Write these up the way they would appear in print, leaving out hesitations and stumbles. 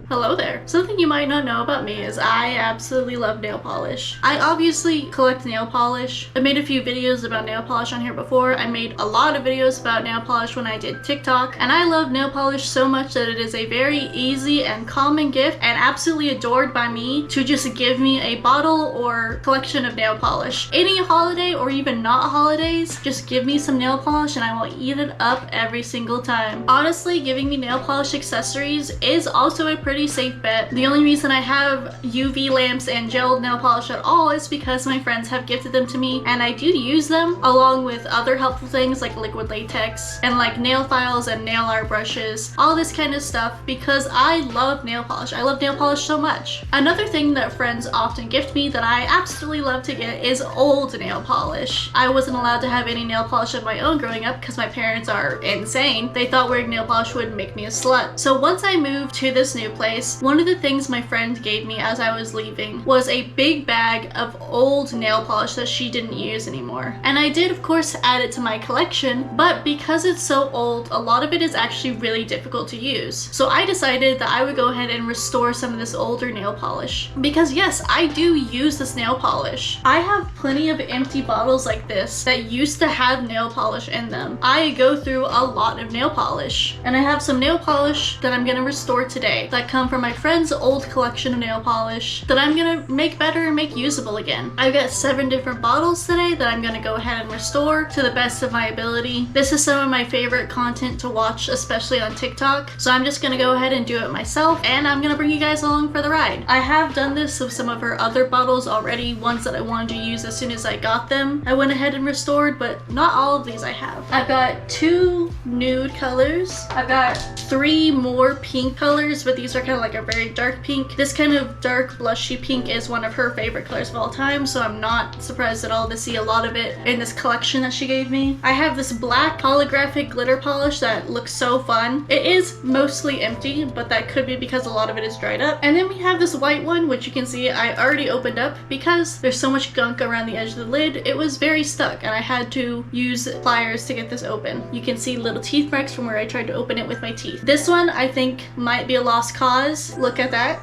Hello there. Something you might not know about me is I absolutely love nail polish. I obviously collect nail polish. I made a few videos about nail polish on here before. I made a lot of videos about nail polish when I did TikTok, and I love nail polish so much that it is a very easy and common gift and absolutely adored by me to just give me a bottle or collection of nail polish. Any holiday or even not holidays, just give me some nail polish and I will eat it up every single time. Honestly, giving me nail polish accessories is also a pretty safe bet. The only reason I have UV lamps and gel nail polish at all is because my friends have gifted them to me, and I do use them along with other helpful things like liquid latex and like nail files and nail art brushes, all this kind of stuff, because I love nail polish. I love nail polish so much. Another thing that friends often gift me that I absolutely love to get is old nail polish. I wasn't allowed to have any nail polish of my own growing up because my parents are insane. They thought wearing nail polish would make me a slut. So once I moved to this new place, one of the things my friend gave me as I was leaving was a big bag of old nail polish that she didn't use anymore. And I did of course add it to my collection, but because it's so old, a lot of it is actually really difficult to use. So I decided that I would go ahead and restore some of this older nail polish. Because yes, I do use this nail polish. I have plenty of empty bottles like this that used to have nail polish in them. I go through a lot of nail polish, and I have some nail polish that I'm gonna restore today that come from my friend's old collection of nail polish that I'm gonna make better and make usable again. I've got 7 different bottles today that I'm gonna go ahead and restore to the best of my ability. This is some of my favorite content to watch, especially on TikTok, so I'm just gonna go ahead and do it myself, and I'm gonna bring you guys along for the ride. I have done this with some of her other bottles already, ones that I wanted to use as soon as I got them. I went ahead and restored, but not all of these I have. I've got 2 nude colors. I've got 3 more pink colors, but these are kind of like a very dark pink. This kind of dark blushy pink is one of her favorite colors of all time, so I'm not surprised at all to see a lot of it in this collection that she gave me. I have this black holographic glitter polish that looks so fun. It is mostly empty, but that could be because a lot of it is dried up. And then we have this white one, which you can see I already opened up because there's so much gunk around the edge of the lid. It was very stuck and I had to use pliers to get this open. You can see little teeth marks from where I tried to open it with my teeth. This one I think might be a lost cause. Look at that.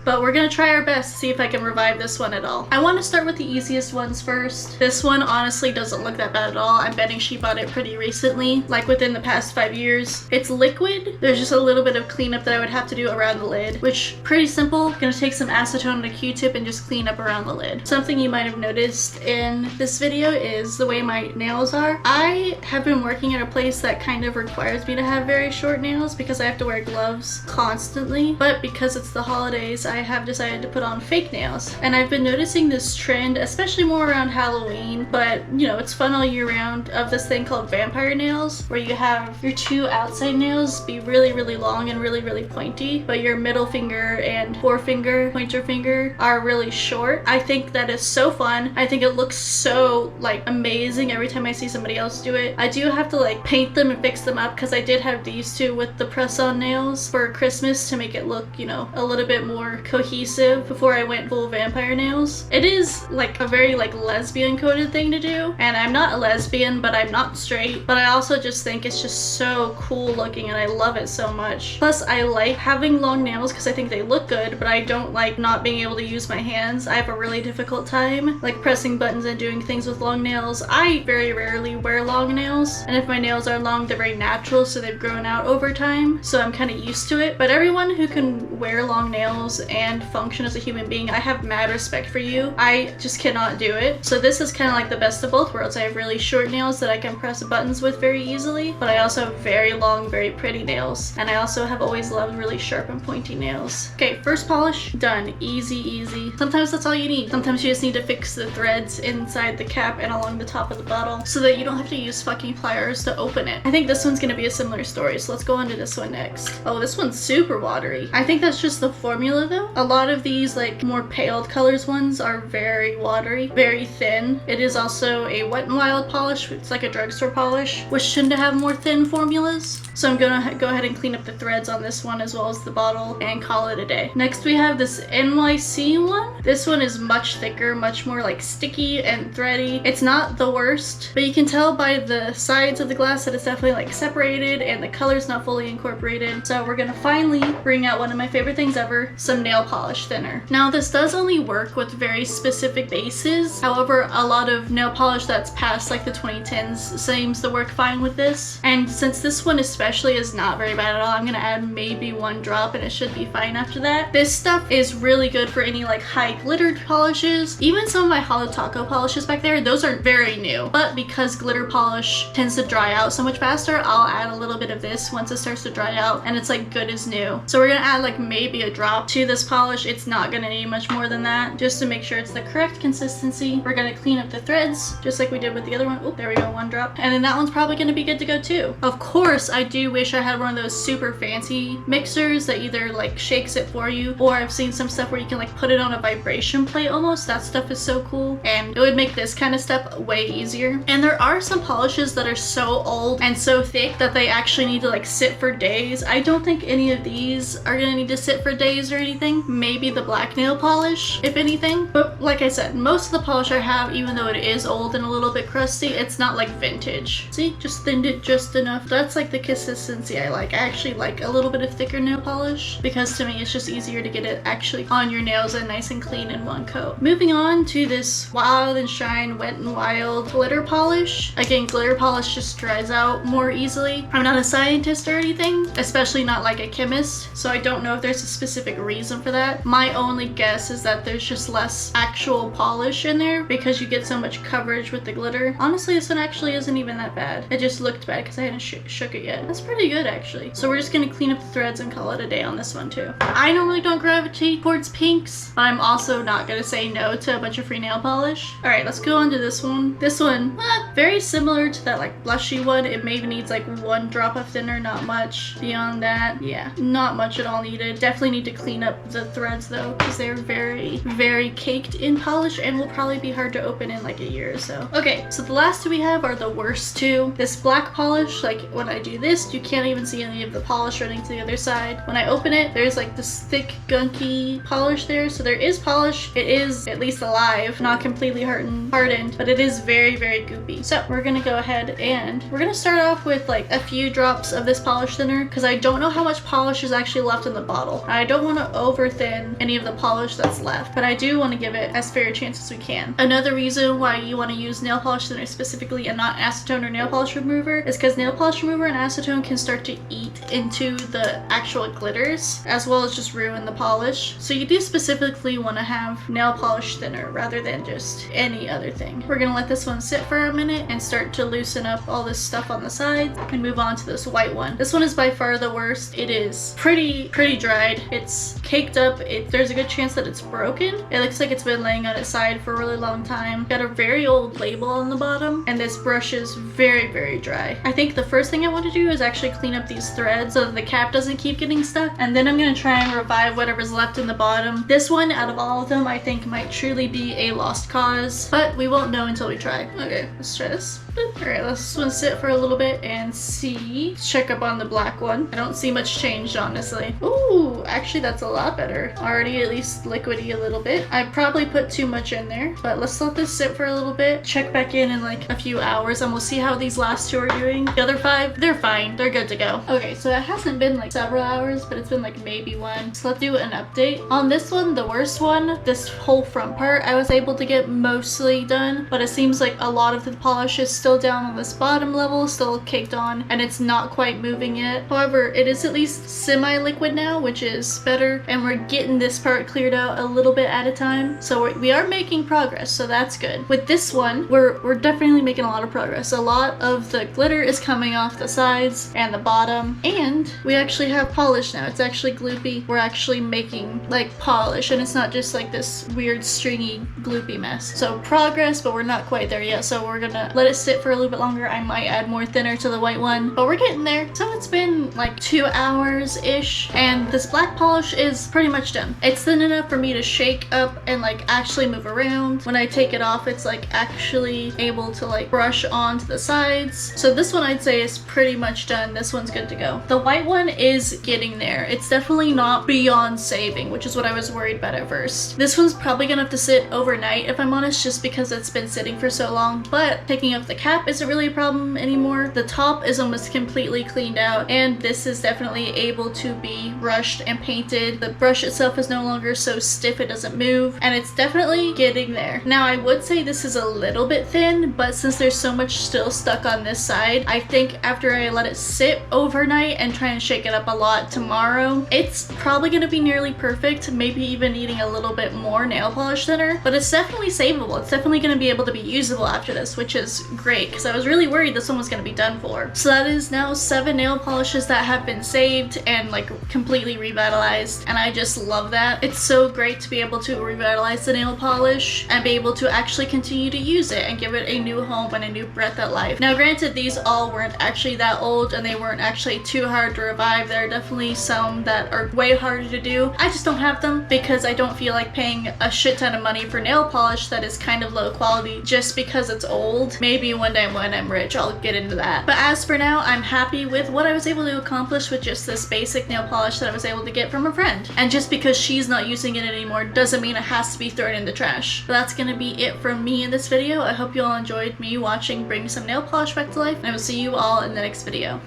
But we're gonna try our best to see if I can revive this one at all. I want to start with the easiest ones first. This one honestly doesn't look that bad at all. I'm betting she bought it pretty recently, like within the past 5 years. It's liquid. There's just a little bit of cleanup that I would have to do around the lid, which pretty simple. Gonna take some acetone and a Q-tip and just clean up around the lid. Something you might have noticed in this video is the way my nails are. I have been working at a place that kind of requires me to have very short nails because I have to wear gloves constantly, but because it's the holidays, I have decided to put on fake nails. And I've been noticing this trend, especially more around Halloween, but you know, it's fun all year round, of this thing called vampire nails, where you have your 2 outside nails be really, really long and really, really pointy, but your middle finger and forefinger, pointer finger are really short. I think that is so fun. I think it looks so like amazing every time I see somebody else do it. I do have to like paint them and fix them up because I did have these 2 with the press-on nails for Christmas to make it look, you know, a little bit more cohesive before I went full vampire nails. It is like a very like lesbian coded thing to do, and I'm not a lesbian, but I'm not straight, but I also just think it's just so cool looking and I love it so much. Plus I like having long nails because I think they look good, but I don't like not being able to use my hands. I have a really difficult time like pressing buttons and doing things with long nails. I very rarely wear long nails, and if my nails are long, they're very natural, so they've grown out over time, so I'm kind of used to it. But everyone who can wear long nails and function as a human being, I have mad respect for you. I just cannot do it. So this is kind of like the best of both worlds. I have really short nails that I can press buttons with very easily, but I also have very long, very pretty nails, and I also have always loved really sharp and pointy nails. Okay, first polish done. Easy, easy. Sometimes that's all you need. Sometimes you just need to fix the threads inside the cap and along the top of the bottle so that you don't have to use fucking pliers to open it. I think this one's gonna be a similar story, so let's go on to this one next. Oh, this one's super watery. I think that's just the formula though. though. A lot of these like more pale colors ones are very watery, very thin. It is also a Wet n Wild polish. It's like a drugstore polish, which tend to have more thin formulas. So I'm gonna go ahead and clean up the threads on this one as well as the bottle and call it a day. Next we have this NYC one. This one is much thicker, much more like sticky and thready. It's not the worst, but you can tell by the sides of the glass that it's definitely like separated and the color's not fully incorporated. So we're gonna finally bring out one of my favorite things ever, some nail polish thinner. Now this does only work with very specific bases. However, a lot of nail polish that's past like the 2010s seems to work fine with this. And since this one especially is not very bad at all, I'm gonna add maybe 1 drop and it should be fine after that. This stuff is really good for any like high glittered polishes. Even some of my Holo Taco polishes back there, those are very new. But because glitter polish tends to dry out so much faster, I'll add a little bit of this once it starts to dry out and it's like good as new. So we're gonna add like maybe a drop to this polish. It's not gonna need much more than that, just to make sure it's the correct consistency. We're gonna clean up the threads just like we did with the other one. Oh, there we go, 1 drop. And then that one's probably gonna be good to go too. Of course, I do wish I had one of those super fancy mixers that either like shakes it for you, or I've seen some stuff where you can like put it on a vibration plate almost. That stuff is so cool and it would make this kind of stuff way easier. And there are some polishes that are so old and so thick that they actually need to like sit for days. I don't think any of these are gonna need to sit for days or anything. Maybe the black nail polish, if anything. But like I said, most of the polish I have, even though it is old and a little bit crusty, it's not like vintage. See, just thinned it just enough. That's like the consistency I like. I actually like a little bit of thicker nail polish because to me it's just easier to get it actually on your nails and nice and clean in one coat. Moving on to this Wild and Shine Wet n Wild glitter polish. Again, glitter polish just dries out more easily. I'm not a scientist or anything, especially not like a chemist, so I don't know if there's a specific reason for that. My only guess is that there's just less actual polish in there because you get so much coverage with the glitter. Honestly, this one actually isn't even that bad. It just looked bad because I hadn't shook it yet. That's pretty good actually. So we're just gonna clean up the threads and call it a day on this one too. I normally don't gravitate towards pinks, but I'm also not gonna say no to a bunch of free nail polish. All right, let's go on to this one. This one, very similar to that like blushy one. It maybe needs like 1 drop of thinner, not much. Beyond that, yeah, not much at all needed. Definitely need to clean up the threads though, because they're very, very caked in polish and will probably be hard to open in like a year or so. Okay, so the last 2 we have are the worst 2. This black polish, like when I do this, you can't even see any of the polish running to the other side. When I open it, there's like this thick, gunky polish there. So there is polish. It is at least alive, not completely hardened, but it is very, very goopy. So we're gonna go ahead and we're gonna start off with like a few drops of this polish thinner because I don't know how much polish is actually left in the bottle. I don't want to over thin any of the polish that's left, but I do want to give it as fair a chance as we can. Another reason why you want to use nail polish thinner specifically and not acetone or nail polish remover is because nail polish remover and acetone can start to eat into the actual glitters as well as just ruin the polish. So you do specifically want to have nail polish thinner rather than just any other thing. We're gonna let this one sit for a minute and start to loosen up all this stuff on the sides and move on to this white one. This one is by far the worst. It is pretty dried. It's caked up. There's a good chance that it's broken. It looks like it's been laying on its side for a really long time. Got a very old label on the bottom and this brush is very, very dry. I think the first thing I want to do is actually clean up these threads so that the cap doesn't keep getting stuck, and then I'm gonna try and revive whatever's left in the bottom. This one out of all of them I think might truly be a lost cause, but we won't know until we try. Okay, let's try this. Alright, let's one sit for a little bit and see. Let's check up on the black one. I don't see much change, honestly. Ooh, actually that's a lot better. Already at least liquidy a little bit. I probably put too much in there, but let's let this sit for a little bit. Check back in like a few hours and we'll see how these last 2 are doing. The other 5, they're fine. They're good to go. Okay, so it hasn't been like several hours, but it's been like maybe 1. So let's do an update. On this one, the worst one, this whole front part, I was able to get mostly done, but it seems like a lot of the polish is still down on this bottom level, still caked on, and it's not quite moving yet. However, it is at least semi-liquid now, which is better, and we're getting this part cleared out a little bit at a time. So we are making progress, so that's good. With this one, we're definitely making a lot of progress. A lot of the glitter is coming off the sides and the bottom, and we actually have polish now. It's actually gloopy. We're actually making like polish, and it's not just like this weird stringy gloopy mess. So progress, but we're not quite there yet. So we're gonna let it sit for a little bit longer. I might add more thinner to the white one, but we're getting there. So it's been like 2 hours ish, and this black polish is is pretty much done. It's thin enough for me to shake up and like actually move around. When I take it off, it's like actually able to like brush onto the sides. So this one I'd say is pretty much done. This one's good to go. The white one is getting there. It's definitely not beyond saving, which is what I was worried about at first. This one's probably gonna have to sit overnight if I'm honest, just because it's been sitting for so long, but taking off the cap isn't really a problem anymore. The top is almost completely cleaned out, and this is definitely able to be brushed and painted. The brush itself is no longer so stiff it doesn't move, and it's definitely getting there. Now I would say this is a little bit thin, but since there's so much still stuck on this side, I think after I let it sit overnight and try and shake it up a lot tomorrow, it's probably gonna be nearly perfect, maybe even needing a little bit more nail polish thinner, but it's definitely savable. It's definitely gonna be able to be usable after this, which is great because I was really worried this one was gonna be done for. So that is now 7 nail polishes that have been saved and like completely revitalized, and I just love that. It's so great to be able to revitalize the nail polish and be able to actually continue to use it and give it a new home and a new breath at life. Now granted, these all weren't actually that old and they weren't actually too hard to revive. There are definitely some that are way harder to do. I just don't have them because I don't feel like paying a shit ton of money for nail polish that is kind of low quality just because it's old. Maybe one day when I'm rich I'll get into that. But as for now, I'm happy with what I was able to accomplish with just this basic nail polish that I was able to get from a friend. And just because she's not using it anymore doesn't mean it has to be thrown in the trash. But that's gonna be it from me in this video. I hope you all enjoyed me watching bring some nail polish back to life, and I will see you all in the next video.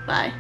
Bye.